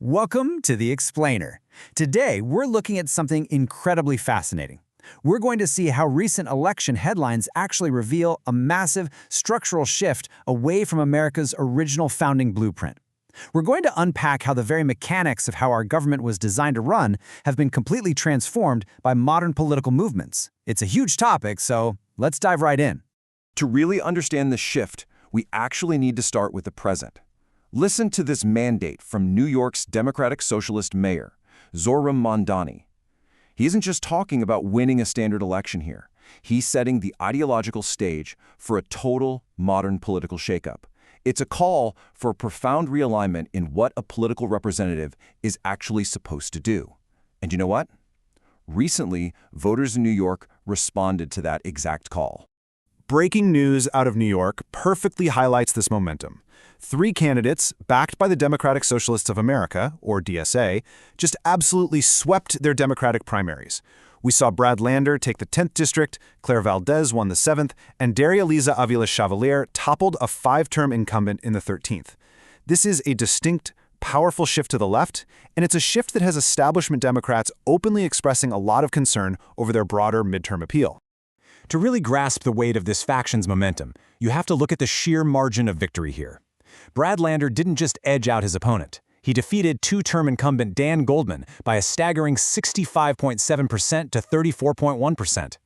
Welcome to The Explainer. Today, we're looking at something incredibly fascinating. We're going to see how recent election headlines actually reveal a massive structural shift away from America's original founding blueprint. We're going to unpack how the very mechanics of how our government was designed to run have been completely transformed by modern political movements. It's a huge topic, so let's dive right in. To really understand the shift, we actually need to start with the present. Listen to this mandate from New York's Democratic Socialist mayor, Zohran Mamdani. He isn't just talking about winning a standard election here. He's setting the ideological stage for a total modern political shakeup. It's a call for a profound realignment in what a political representative is actually supposed to do. And you know what? Recently, voters in New York responded to that exact call. Breaking news out of New York perfectly highlights this momentum. 3 candidates, backed by the Democratic Socialists of America, or DSA, just absolutely swept their Democratic primaries. We saw Brad Lander take the 10th district, Claire Valdez won the 7th, and Darializa Avila Chevalier toppled a 5-term incumbent in the 13th. This is a distinct, powerful shift to the left, and it's a shift that has establishment Democrats openly expressing a lot of concern over their broader midterm appeal. To really grasp the weight of this faction's momentum, you have to look at the sheer margin of victory here. Brad Lander didn't just edge out his opponent. He defeated 2-term incumbent Dan Goldman by a staggering 65.7% to 34.1%.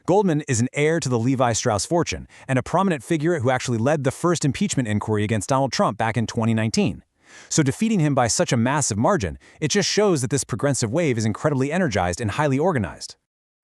Goldman is an heir to the Levi Strauss fortune and a prominent figure who actually led the first impeachment inquiry against Donald Trump back in 2019. So defeating him by such a massive margin, it just shows that this progressive wave is incredibly energized and highly organized.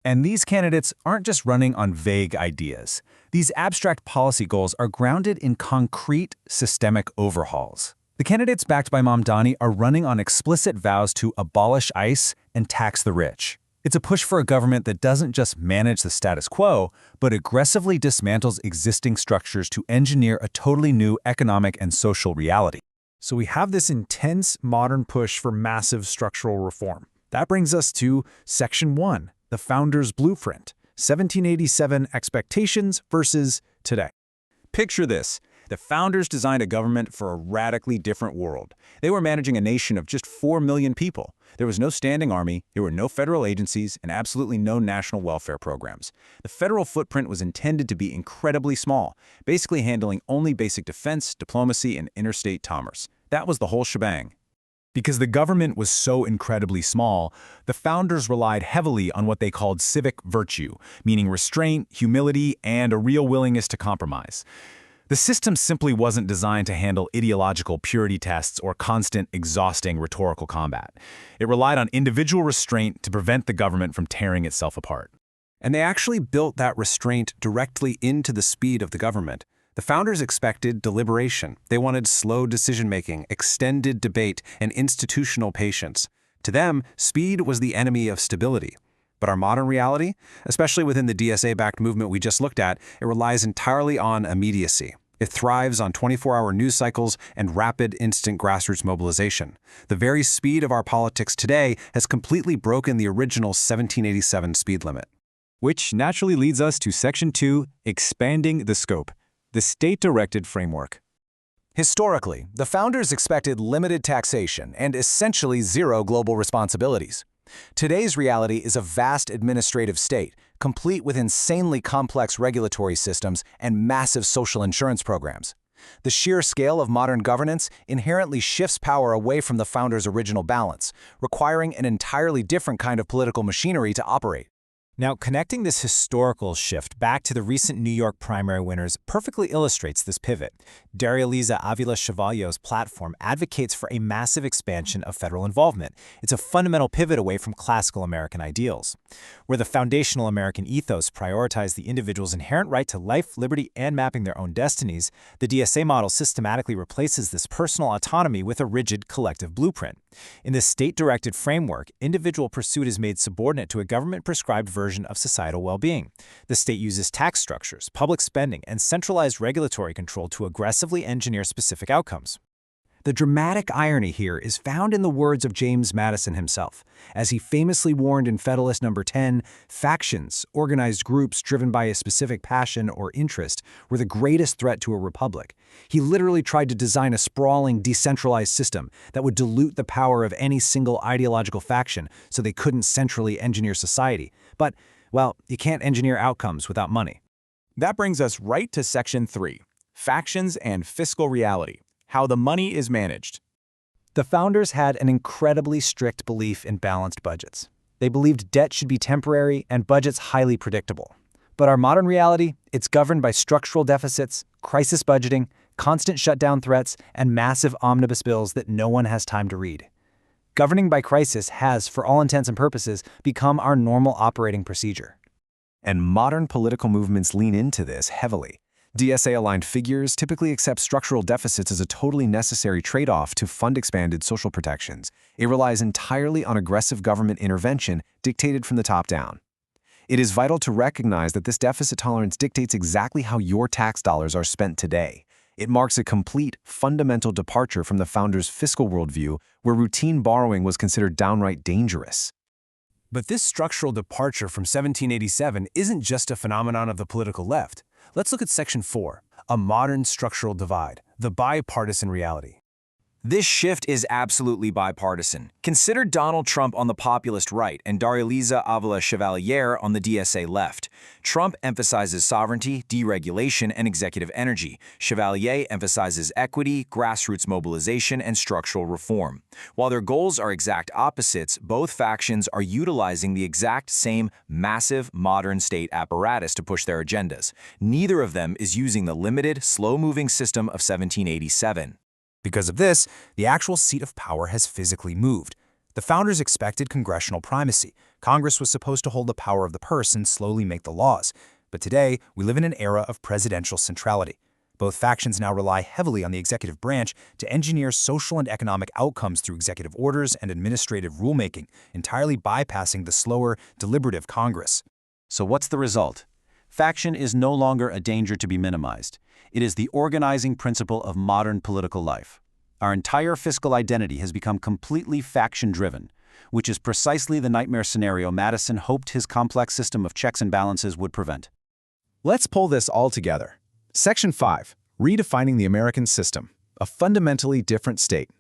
And these candidates aren't just running on vague ideas. These abstract policy goals are grounded in concrete, systemic overhauls. The candidates backed by Mamdani are running on explicit vows to abolish ICE and tax the rich. It's a push for a government that doesn't just manage the status quo, but aggressively dismantles existing structures to engineer a totally new economic and social reality. So we have this intense modern push for massive structural reform. That brings us to Section 1. The Founders' Blueprint, 1787 expectations versus today. Picture this. The founders designed a government for a radically different world. They were managing a nation of just 4 million people. There was no standing army, there were no federal agencies, and absolutely no national welfare programs. The federal footprint was intended to be incredibly small, basically handling only basic defense, diplomacy, and interstate commerce. That was the whole shebang. Because the government was so incredibly small, the founders relied heavily on what they called civic virtue, meaning restraint, humility, and a real willingness to compromise. The system simply wasn't designed to handle ideological purity tests or constant, exhausting rhetorical combat. It relied on individual restraint to prevent the government from tearing itself apart. And they actually built that restraint directly into the speed of the government. The founders expected deliberation. They wanted slow decision-making, extended debate, and institutional patience. To them, speed was the enemy of stability. But our modern reality, especially within the DSA-backed movement we just looked at, it relies entirely on immediacy. It thrives on 24-hour news cycles and rapid, instant grassroots mobilization. The very speed of our politics today has completely broken the original 1787 speed limit. Which naturally leads us to Section 2, expanding the scope. The state-directed framework. Historically, the founders expected limited taxation and essentially zero global responsibilities. Today's reality is a vast administrative state, complete with insanely complex regulatory systems and massive social insurance programs. The sheer scale of modern governance inherently shifts power away from the founders' original balance, requiring an entirely different kind of political machinery to operate. Now, connecting this historical shift back to the recent New York primary winners perfectly illustrates this pivot. Darializa Avila Chevalier's platform advocates for a massive expansion of federal involvement. It's a fundamental pivot away from classical American ideals. Where the foundational American ethos prioritized the individual's inherent right to life, liberty, and mapping their own destinies, the DSA model systematically replaces this personal autonomy with a rigid collective blueprint. In this state-directed framework, individual pursuit is made subordinate to a government-prescribed version of societal well-being. The state uses tax structures, public spending, and centralized regulatory control to aggressively engineer specific outcomes. The dramatic irony here is found in the words of James Madison himself. As he famously warned in Federalist No. 10, factions, organized groups driven by a specific passion or interest, were the greatest threat to a republic. He literally tried to design a sprawling, decentralized system that would dilute the power of any single ideological faction so they couldn't centrally engineer society. But, well, you can't engineer outcomes without money. That brings us right to Section 3, Factions and Fiscal Reality, how the money is managed. The founders had an incredibly strict belief in balanced budgets. They believed debt should be temporary and budgets highly predictable. But our modern reality, it's governed by structural deficits, crisis budgeting, constant shutdown threats, and massive omnibus bills that no one has time to read. Governing by crisis has, for all intents and purposes, become our normal operating procedure. And modern political movements lean into this heavily. DSA-aligned figures typically accept structural deficits as a totally necessary trade-off to fund expanded social protections. It relies entirely on aggressive government intervention dictated from the top down. It is vital to recognize that this deficit tolerance dictates exactly how your tax dollars are spent today. It marks a complete, fundamental departure from the founders' fiscal worldview, where routine borrowing was considered downright dangerous. But this structural departure from 1787 isn't just a phenomenon of the political left. Let's look at Section 4, a modern structural divide, the bipartisan reality. This shift is absolutely bipartisan. Consider Donald Trump on the populist right and Darializa Avila Chevalier on the DSA left. Trump emphasizes sovereignty, deregulation, and executive energy. Chevalier emphasizes equity, grassroots mobilization, and structural reform. While their goals are exact opposites, both factions are utilizing the exact same massive modern state apparatus to push their agendas. Neither of them is using the limited, slow-moving system of 1787. Because of this, the actual seat of power has physically moved. The founders expected congressional primacy. Congress was supposed to hold the power of the purse and slowly make the laws. But today, we live in an era of presidential centrality. Both factions now rely heavily on the executive branch to engineer social and economic outcomes through executive orders and administrative rulemaking, entirely bypassing the slower, deliberative Congress. So what's the result? Faction is no longer a danger to be minimized. It is the organizing principle of modern political life. Our entire fiscal identity has become completely faction-driven, which is precisely the nightmare scenario Madison hoped his complex system of checks and balances would prevent. Let's pull this all together. Section 5, Redefining the American System, a fundamentally different state.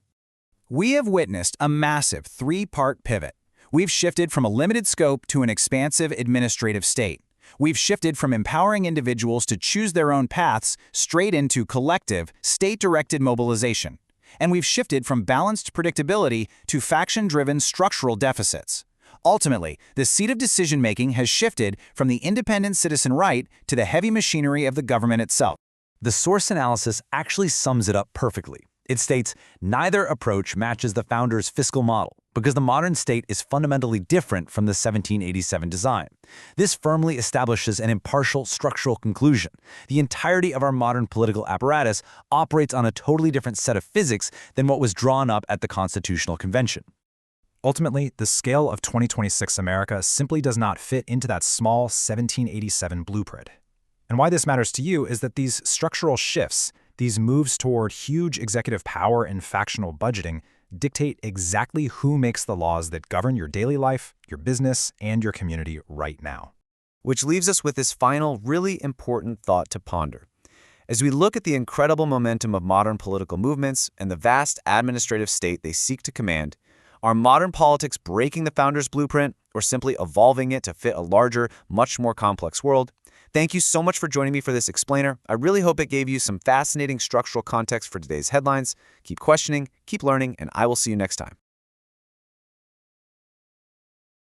We have witnessed a massive three-part pivot. We've shifted from a limited scope to an expansive administrative state. We've shifted from empowering individuals to choose their own paths straight into collective, state-directed mobilization. And we've shifted from balanced predictability to faction-driven structural deficits. Ultimately, the seat of decision-making has shifted from the independent citizen right to the heavy machinery of the government itself. The source analysis actually sums it up perfectly. It states, neither approach matches the founders' fiscal model, because the modern state is fundamentally different from the 1787 design. This firmly establishes an impartial structural conclusion. The entirety of our modern political apparatus operates on a totally different set of physics than what was drawn up at the Constitutional Convention. Ultimately, the scale of 2026 America simply does not fit into that small 1787 blueprint. And why this matters to you is that these structural shifts, these moves toward huge executive power and factional budgeting, dictate exactly who makes the laws that govern your daily life, your business, and your community right now. Which leaves us with this final, really important thought to ponder. As we look at the incredible momentum of modern political movements and the vast administrative state they seek to command, are modern politics breaking the founders' blueprint or simply evolving it to fit a larger, much more complex world? Thank you so much for joining me for this explainer. I really hope it gave you some fascinating structural context for today's headlines. Keep questioning, keep learning, and I will see you next time.